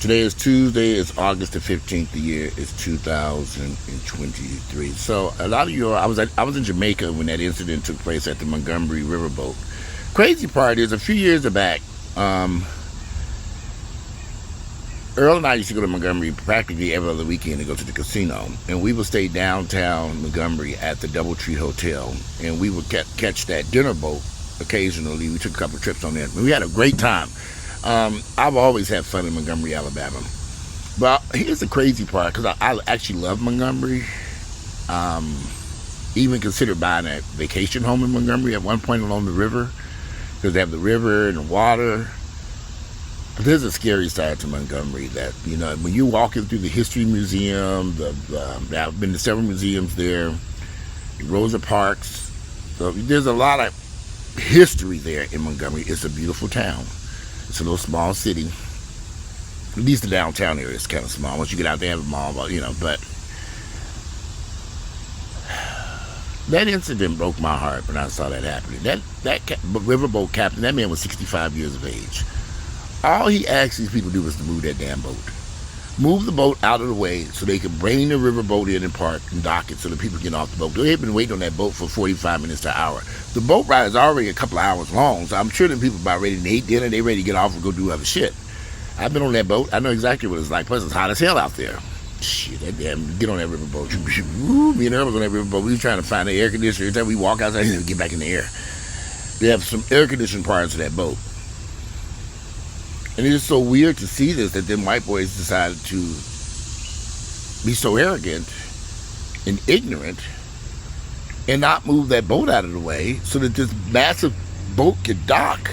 Today is Tuesday. It's August the 15th. The year is 2023. So a lot of you, I was in Jamaica when that incident took place at the Montgomery Riverboat. Crazy part is a few years back, Earl and I used to go to Montgomery practically every other weekend to go to the casino, and we would stay downtown Montgomery at the DoubleTree Hotel, and we would catch that dinner boat occasionally. We took a couple of trips on that. We had a great time. I've always had fun in Montgomery, Alabama. But here's the crazy part, because I actually love Montgomery. Even considered buying a vacation home in Montgomery at one point along the river, because they have the river and the water. But there's a scary side to Montgomery that, you know, when you're walking through the History Museum, I've been to several museums there, Rosa Parks. So there's a lot of history there in Montgomery. It's a beautiful town. It's a little small city. At least the downtown area is kind of small. Once you get out there, have a mall, you know. But that incident broke my heart when I saw that happening. That riverboat captain, that man was 65 years of age. All he asked these people to do was to move that damn boat. Move the boat out of the way so they could bring the riverboat in and park and dock it so the people get off the boat. They had been waiting on that boat for 45 minutes to an hour. The boat ride is already a couple of hours long, so I'm sure the people about ready to eat dinner, they ready to get off and go do other shit. I've been on that boat. I know exactly what it's like. Plus, it's hot as hell out there. Shit, that damn, get on that riverboat. Me and Earl was on that riverboat. We were trying to find the air conditioner. Every time we walk outside, we get back in the air. They have some air conditioning parts of that boat. And it is so weird to see this, that them white boys decided to be so arrogant and ignorant and not move that boat out of the way so that this massive boat could dock.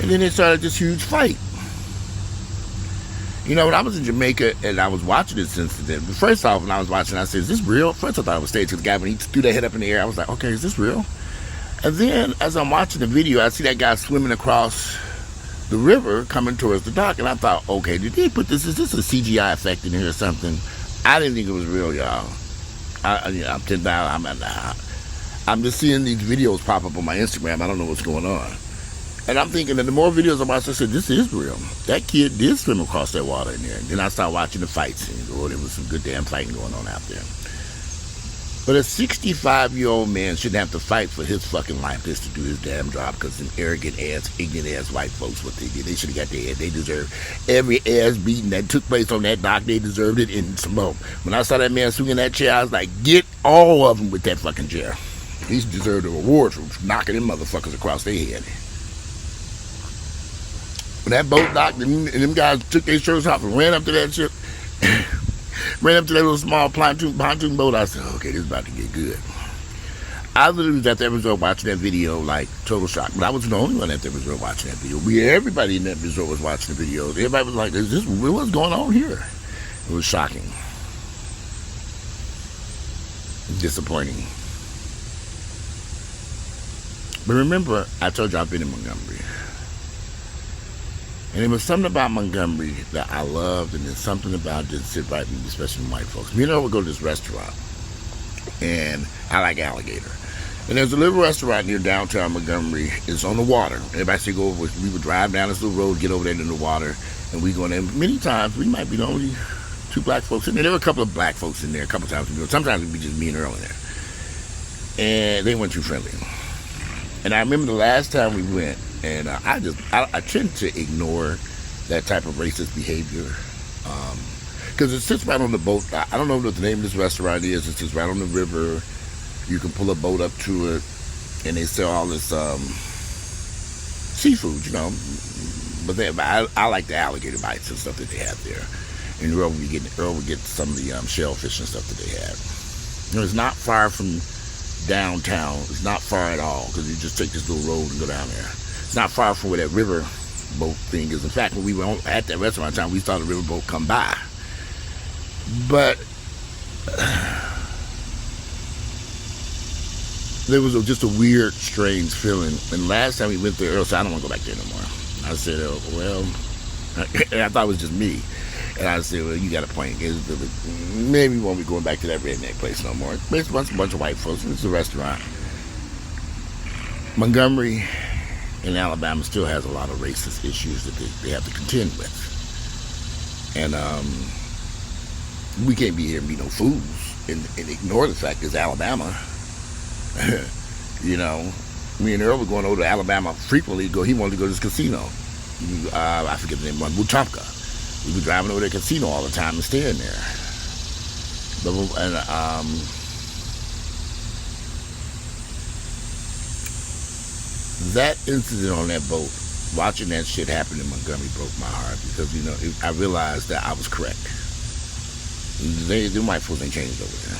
And then they started this huge fight. You know, when I was in Jamaica and I was watching this incident, first off, when I was watching, I said, is this real? First I thought it was staged, because the guy, when he threw that head up in the air, I was like, okay, is this real? And then, as I'm watching the video, I see that guy swimming across the river coming towards the dock, and I thought, okay, did they put this, is this a CGI effect in here or something? I didn't think it was real, y'all. I'm just seeing these videos pop up on my Instagram. I don't know what's going on. And I'm thinking that the more videos I watch, I said, this is real. That kid did swim across that water in there. And then I started watching the fight scenes. Oh, there was some good damn fighting going on out there. But a 65-year-old man shouldn't have to fight for his fucking life just to do his damn job, because some arrogant ass, ignorant ass white folks, what they did. They should have got their head. They deserve every ass beating that took place on that dock. They deserved it in some more. When I saw that man swinging that chair, I was like, get all of them with that fucking chair. He deserved a reward for knocking them motherfuckers across their head. When that boat docked, and them guys took their shirts off and ran up to that ship, ran up to that little small pontoon boat, I said, okay, this is about to get good. I literally was at that resort watching that video, like, total shock. But I wasn't the only one at that resort watching that video. Everybody in that resort was watching the videos. Everybody was like, is this what's going on here? It was shocking. Disappointing. But remember, I told you I've been in Montgomery. And there was something about Montgomery that I loved, and there's something about it that sit right with me, especially white folks. Me and I would go to this restaurant, and I like alligator. And there's a little restaurant near downtown Montgomery. It's on the water. Everybody said go over. We would drive down this little road, get over there in the water, and we go in there. Many times, we might be the only two black folks in there. There were a couple of black folks in there a couple times. Sometimes it would be just me and Earl in there. And they weren't too friendly. And I remember the last time we went, and I tend to ignore that type of racist behavior, because it sits right on the boat. I don't know what the name of this restaurant is. It sits right on the river. You can pull a boat up to it, and they sell all this seafood, you know. But I like the alligator bites and stuff that they have there. And Earl would get some of the shellfish and stuff that they have. You know, it's not far from downtown. It's not far at all, because you just take this little road and go down there. It's not far from where that river boat thing is. In fact, when we were at that restaurant time, we saw the riverboat come by. But there was just a weird, strange feeling. And last time we went there, Earl said, I don't want to go back there no more. I said, oh, well, and I thought it was just me. And I said, well, you got a point. Maybe we won't be going back to that redneck place no more. It's a bunch of white folks. It's a restaurant. Montgomery in Alabama still has a lot of racist issues that they have to contend with. And we can't be here and be no fools and ignore the fact it's Alabama. You know, me and Earl were going over to Alabama frequently. He wanted to go to this casino. I forget the name, Wetumpka. We were driving over to the casino all the time and staying there. That incident on that boat, watching that shit happen in Montgomery broke my heart because, you know, I realized that I was correct. The white folks ain't changed over there.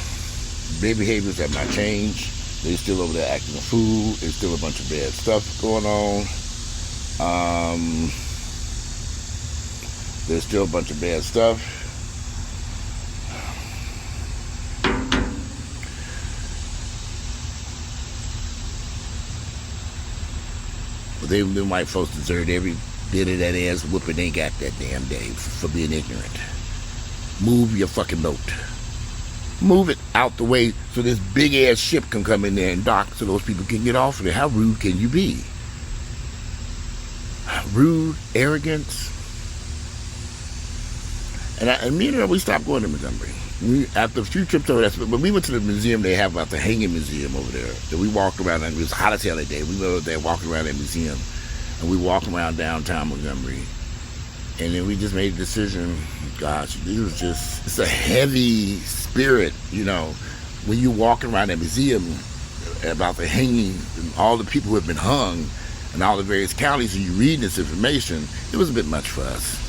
Their behaviors have not changed. They're still over there acting a fool. There's still a bunch of bad stuff going on. There's still a bunch of bad stuff. But them white folks deserved every bit of that ass whooping they got that damn day for being ignorant. Move your fucking boat. Move it out the way so this big ass ship can come in there and dock so those people can get off of it. How rude can you be? Rude, arrogance. And me and her, we stopped going to Montgomery. After a few trips over there, but we went to the museum they have about the hanging museum over there. And we walked around, and it was hot as hell that day. We went over there walking around that museum. And we walked around downtown Montgomery. And then we just made a decision. Gosh, it's a heavy spirit, you know, when you walk around that museum about the hanging and all the people who have been hung and all the various counties, and you read this information, it was a bit much for us.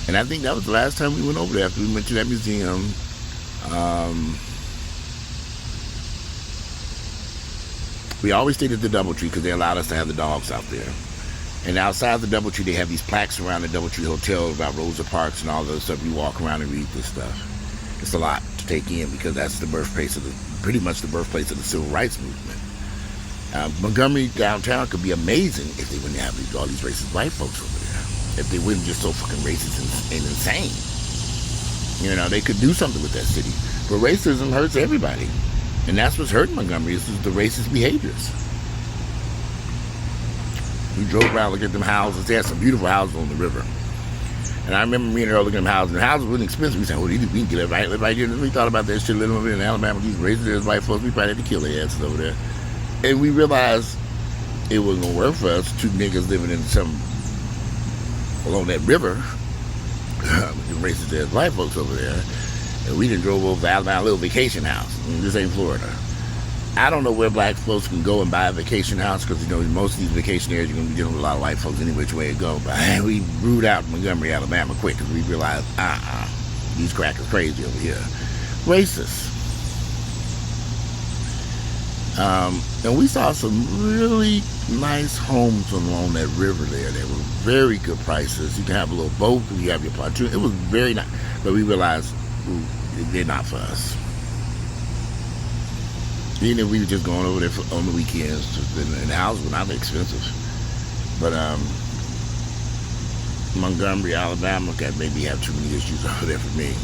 And I think that was the last time we went over there after we went to that museum. We always stayed at the Doubletree because they allowed us to have the dogs out there. And outside the Doubletree, they have these plaques around the Doubletree Hotel about Rosa Parks and all that stuff. You walk around and read this stuff. It's a lot to take in because that's the birthplace of pretty much the birthplace of the Civil Rights Movement. Montgomery downtown could be amazing if they wouldn't have all these racist white folks over there. If they weren't just so fucking racist and insane. You know, they could do something with that city. But racism hurts everybody. And that's what's hurting Montgomery, is the racist behaviors. We drove around looking at them houses. They had some beautiful houses on the river. And I remember me and Earl looking at them houses. And the houses weren't expensive. We said, well, we can get it right here. We thought about that shit living over in Alabama. These racist white folks, we probably had to kill their asses over there. And we realized it wasn't going to work for us. Two niggas living in along that river. Racist ass white folks over there. And we done drove over to Alabama, a little vacation house. This ain't Florida. I don't know where black folks can go and buy a vacation house because, you know, most of these vacation areas you're going to be dealing with a lot of white folks any which way it go. But we ruled out Montgomery, Alabama quick because we realized, these crackers crazy over here. Racist. And we saw some really nice homes along that river there. They were very good prices. You can have a little boat, you have your pontoon. It was very nice. But we realized they're not for us. Even if we were just going over there on the weekends, and the houses were not expensive. But Montgomery, Alabama, can maybe have too many issues over there for me.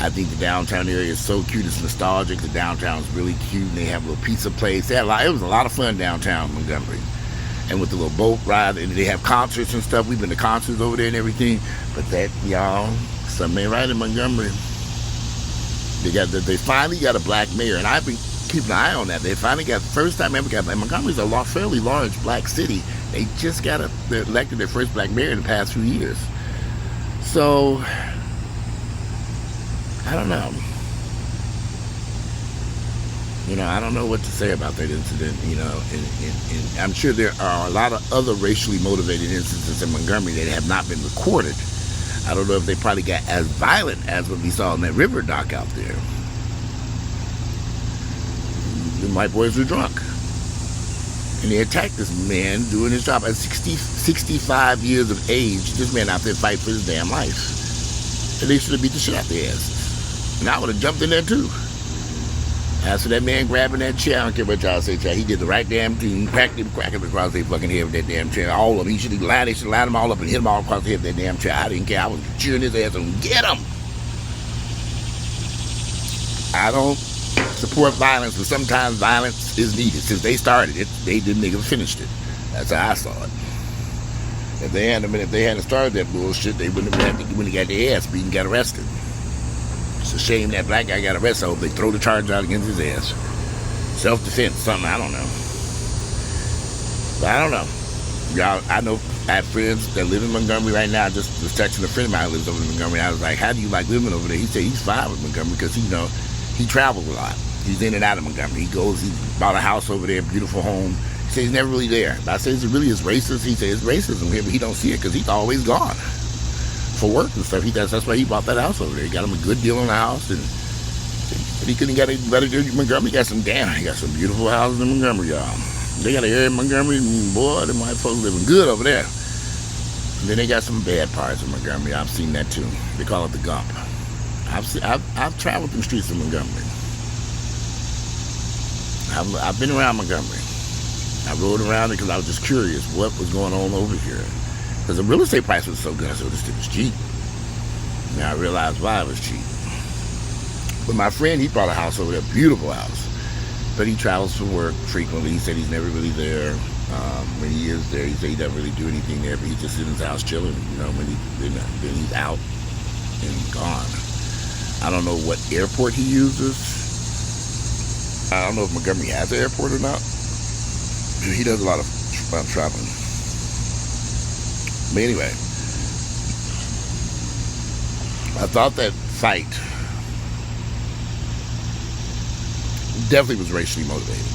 I think the downtown area is so cute. It's nostalgic. The downtown's really cute. And they have a little pizza place. It was a lot of fun downtown Montgomery. And with the little boat ride, and they have concerts and stuff. We've been to concerts over there and everything. But that, y'all, something ain't right in Montgomery. They finally got a black mayor, and I've been keeping an eye on that. They finally got, first time ever got, and Montgomery's a fairly large black city. They just they elected their first black mayor in the past few years. So, I don't know. You know, I don't know what to say about that incident, you know, and I'm sure there are a lot of other racially motivated incidents in Montgomery that have not been recorded. I don't know if they probably got as violent as what we saw in that river dock out there. The white boys were drunk. And they attacked this man doing his job at 65 years of age. This man out there fighting for his damn life. And they should have beat the shit out their asses. And I would have jumped in there too. As for that man grabbing that chair, I don't care what y'all say, child. He did the right damn thing. He cracked him across their fucking head with that damn chair. All of them. They should have lined them all up and hit them all across the head with that damn chair. I didn't care. I was cheering his ass on. Get him! I don't support violence, but sometimes violence is needed. Since they started it, the niggas finished it. That's how I saw it. If they hadn't started that bullshit, they wouldn't have got their ass beat and got arrested. It's a shame that black guy got arrested. I hope they throw the charge out against his ass. Self-defense, something, I don't know. But I don't know. Y'all, I have friends that live in Montgomery right now. I just was texting a friend of mine who lives over in Montgomery. I was like, how do you like living over there? He said he's fine with Montgomery because, he travels a lot. He's in and out of Montgomery. He bought a house over there, beautiful home. He said he's never really there. But I said, is it really as racist? He said it's racism here, but he don't see it because he's always gone for work and stuff. That's why he bought that house over there. He got him a good deal on the house, and he couldn't get a better deal in Montgomery. He got some beautiful houses in Montgomery, y'all. They got an area in Montgomery, and boy, them white folks living good over there. And then they got some bad parts of Montgomery. I've seen that too. They call it the Gump. I've traveled through the streets of Montgomery. I've been around Montgomery. I rode around it because I was just curious what was going on over here. Because the real estate price was so good, I said, this shit was cheap. Now I realized why it was cheap. But my friend, he bought a house over there, beautiful house. But he travels for work frequently. He said he's never really there. When he is there, he said he doesn't really do anything there, but he just sits in his house chilling. Then he's out and gone. I don't know what airport he uses. I don't know if Montgomery has an airport or not. He does a lot of traveling. But anyway, I thought that fight definitely was racially motivated.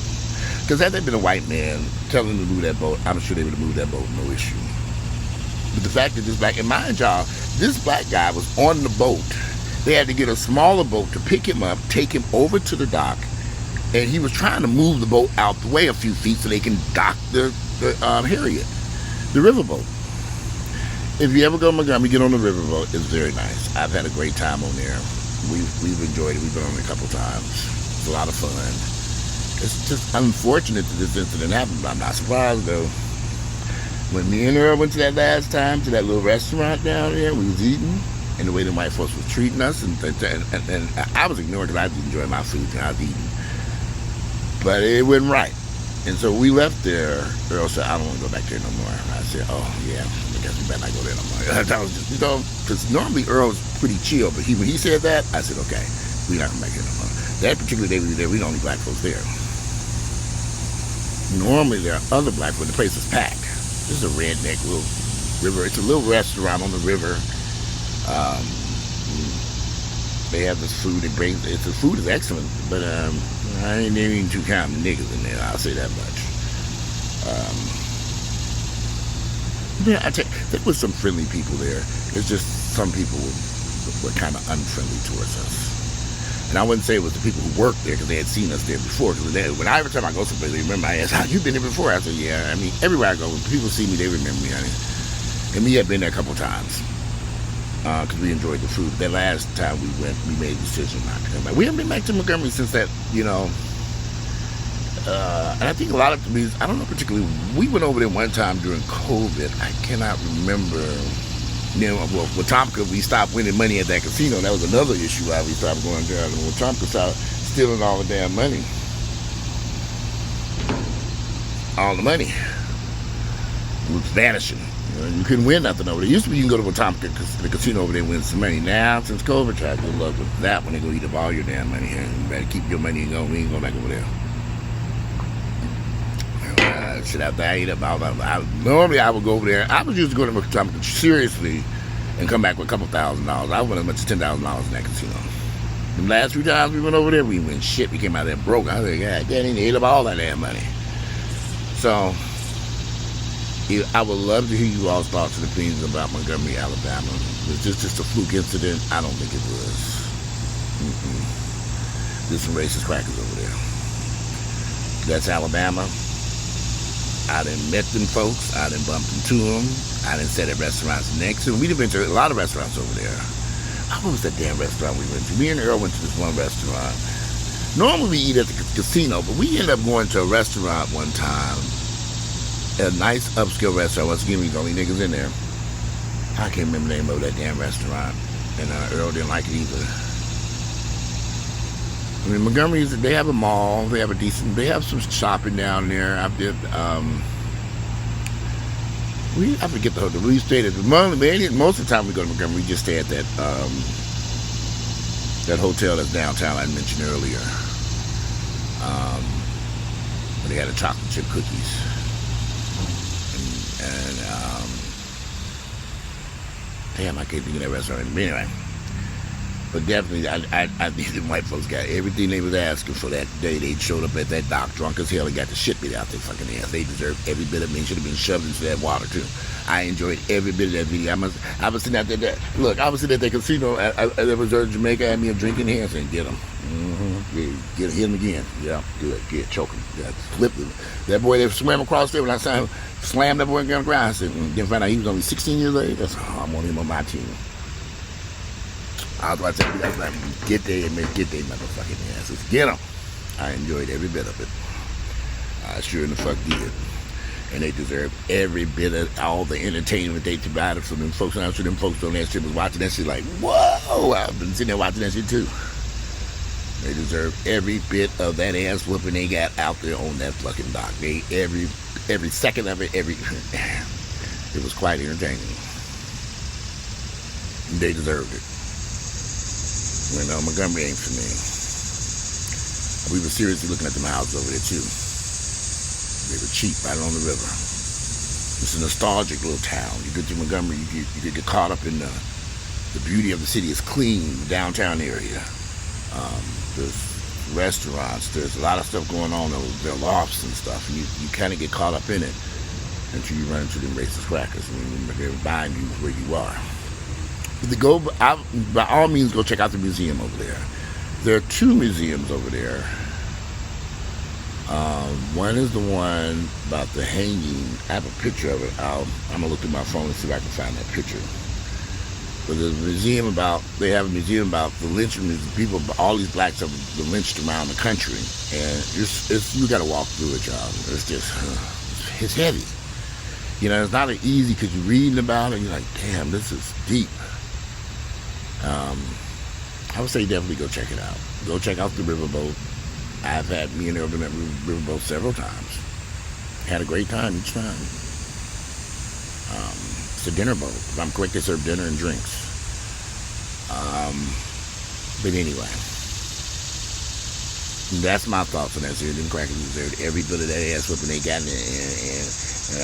Because had there been a white man telling him to move that boat, I'm sure they would have moved that boat, no issue. But the fact that and mind y'all, this black guy was on the boat. They had to get a smaller boat to pick him up, take him over to the dock, and he was trying to move the boat out the way a few feet so they can dock the Harriet, the riverboat. If you ever go to Montgomery, get on the riverboat. It's very nice. I've had a great time on there. We've enjoyed it. We've been on it a couple times. It's a lot of fun. It's just unfortunate that this incident happened, but I'm not surprised though. When me and Earl went to that last time, to that little restaurant down there, we was eating, and the way the white folks was treating us, and I was ignoring because I was enjoying my food and I was eating. But it wasn't right. And so we left there. Earl said, I don't want to go back there no more. And I said, oh, yeah, I guess we better not go there no more. That was just, because normally Earl's pretty chill, but when he said that, I said, okay, we're not going back there no more. That particular day we were there, we the only black folks there. Normally there are other black folks. The place is packed. This is a redneck little river. It's a little restaurant on the river. They have this food. The food is excellent, but I ain't even too kind of niggas in there. I'll say that much. I tell you, there was some friendly people there. It's just some people were kind of unfriendly towards us. And I wouldn't say it was the people who worked there because they had seen us there before. Because every time I go someplace, they remember. I ask, "How you been there before?" I said, "Yeah." I mean, everywhere I go, when people see me, they remember me. Honey. And me had been there a couple times because we enjoyed the food. That last time we went, we made a decision not to come back. We haven't been back to Montgomery since that, and I think a lot of reasons, I don't know particularly, we went over there one time during COVID. I cannot remember. Well, Wetumpka, we stopped winning money at that casino. That was another issue why we stopped going down. And Wetumpka started stealing all the damn money. All the money. It was vanishing. You couldn't win nothing over there. Used to be you can go to Wetumpka, the casino over there, and win some money. Now, since COVID, try good luck with that when they go eat up all your damn money here. You better keep your money and go. We ain't going back over there. Shit out there, I ate up all that. Normally, I would go over there. I was used to go to Wetumpka seriously and come back with a couple $1,000. I went as much as $10,000 in that casino. The last few times we went over there, we went shit. We came out there broke. I said, God damn, they ate up all that damn money. So, I would love to hear you all's thoughts and opinions about Montgomery, Alabama. Was this just a fluke incident? I don't think it was. There's some racist crackers over there. That's Alabama. I done met them folks. I done bumped into them. I done sat at restaurants next to them. We've been to a lot of restaurants over there. What was that damn restaurant we went to? Me and Earl went to this one restaurant. Normally we eat at the casino, but we ended up going to a restaurant one time. A nice upscale restaurant. Once again, we was the only niggas in there. I can't remember the name of that damn restaurant. And Earl didn't like it either. I mean, Montgomery, they have a mall. They have some shopping down there. I forget the hotel. We stayed at most of the time we go to Montgomery, we just stay at that hotel that's downtown I mentioned earlier. Where they had the chocolate chip cookies. And damn, I can't think of that restaurant. But anyway. But definitely, I think the white folks got everything they was asking for that day. They showed up at that dock drunk as hell and got the shit beat out their fucking ass. They deserved every bit of it. Should have been shoved into that water too. I enjoyed every bit of that video. I was sitting out there. Look, I was sitting at the casino. That was in Jamaica. I had me a drink in here and get him. Hit him again. Yeah, good. Get choke him. Yeah, flip him. That boy that swam across there when I saw him slam that boy on the ground. I said, then found out he was only 16 years old. That's I want him on my team. I was like, get their motherfucking asses. Get them. I enjoyed every bit of it. I sure in the fuck did. And they deserve every bit of all the entertainment they provided for them folks. And I'm sure them folks on that shit was watching that shit like, whoa! I've been sitting there watching that shit too. They deserve every bit of that ass whooping they got out there on that fucking dock. They every second of it, it was quite entertaining. They deserved it. Montgomery ain't for me. We were seriously looking at them houses over there too. They were cheap right on the river. It's a nostalgic little town. You get to Montgomery, you get caught up in the beauty of the city. It's clean, the downtown area. There's restaurants. There's a lot of stuff going on. There are lofts and stuff. And you kind of get caught up in it until you run into them racist crackers. They're buying you where you are. By all means, go check out the museum over there. There are two museums over there. One is the one about the hanging. I have a picture of it. I'm gonna look through my phone and see if I can find that picture. But there's a museum they have a museum about the lynching. People, all these blacks have been lynched around the country, and you got to walk through it, y'all. It's just, it's heavy. It's not easy because you're reading about it. And you're like, damn, this is deep. I would say definitely go check it out. Go check out the riverboat. Me and Earl been at riverboat several times. Had a great time each time. It's a dinner boat. If I'm correct, they serve dinner and drinks. But anyway, that's my thoughts on that. So them crackers deserved every bit of that ass whooping they got, and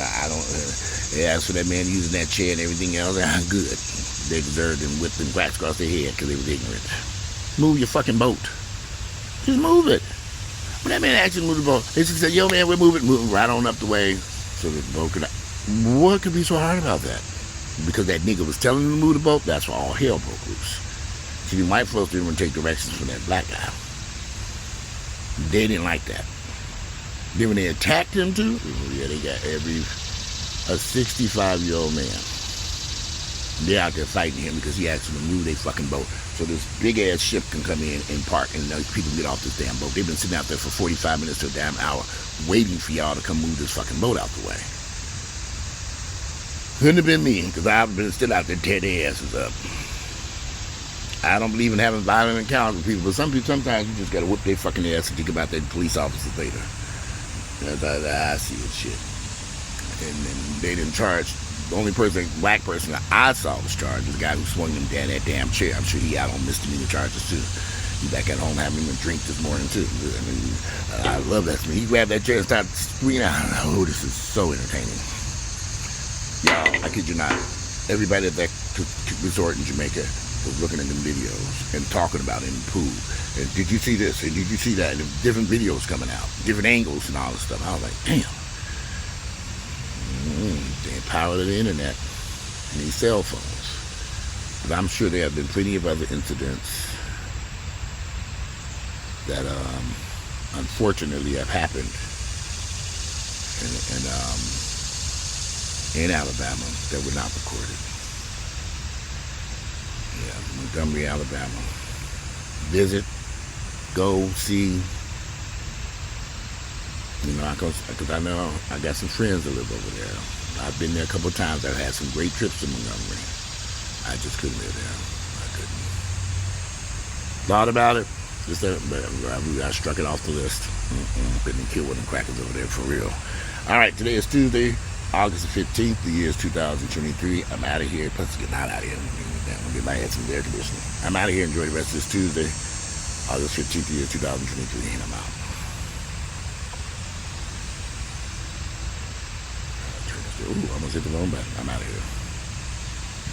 I don't. They asked for that man using that chair and everything else. Good. They deserved and whipped them cracks across their head because they was ignorant. Move your fucking boat. Just move it. When that man actually moved the boat, they just said, yo man, we're moving right on up the way so that the boat could. What could be so hard about that? Because that nigga was telling them to move the boat, that's why all hell broke loose. See, the white folks didn't want to take directions from that black guy. They didn't like that. Then when they attacked him too, they got a 65-year-old man. They're out there fighting him because he asked them to move their fucking boat. So this big-ass ship can come in and park, and people can get off this damn boat. They've been sitting out there for 45 minutes to a damn hour waiting for y'all to come move this fucking boat out the way. Couldn't have been me, because I've been still out there tearing their asses up. I don't believe in having violent encounters with people, but sometimes you just got to whip their fucking ass and think about that police officers later. I see it, shit. And they didn't charge. The only black person that I saw was charged was the guy who swung him down that damn chair. I'm sure he out on misdemeanor charges too. He back at home having him a drink this morning too. I love that. He grabbed that chair and started screaming out. Oh, this is so entertaining. Y'all, I kid you not. Everybody at that resort in Jamaica was looking at them videos and talking about it in the pool. And did you see this? And did you see that? And different videos coming out, different angles and all this stuff. I was like, damn. The power of the internet and these cell phones. But I'm sure there have been plenty of other incidents that unfortunately have happened in Alabama that were not recorded. Yeah, Montgomery, Alabama. Visit, go, see. Because I know I got some friends that live over there. I've been there a couple of times. I've had some great trips to Montgomery. I just couldn't live there. I couldn't. Thought about it. I struck it off the list. Couldn't kill with them crackers over there for real. All right, today is Tuesday, August the 15th, the year is 2023. I'm out of here. Plus, get not out of here. I'm gonna get my head some air conditioning. I'm out of here. Enjoy the rest of this Tuesday, August 15th, the year 2023, and I'm out. Ooh, almost hit the wrong button. I'm out of here.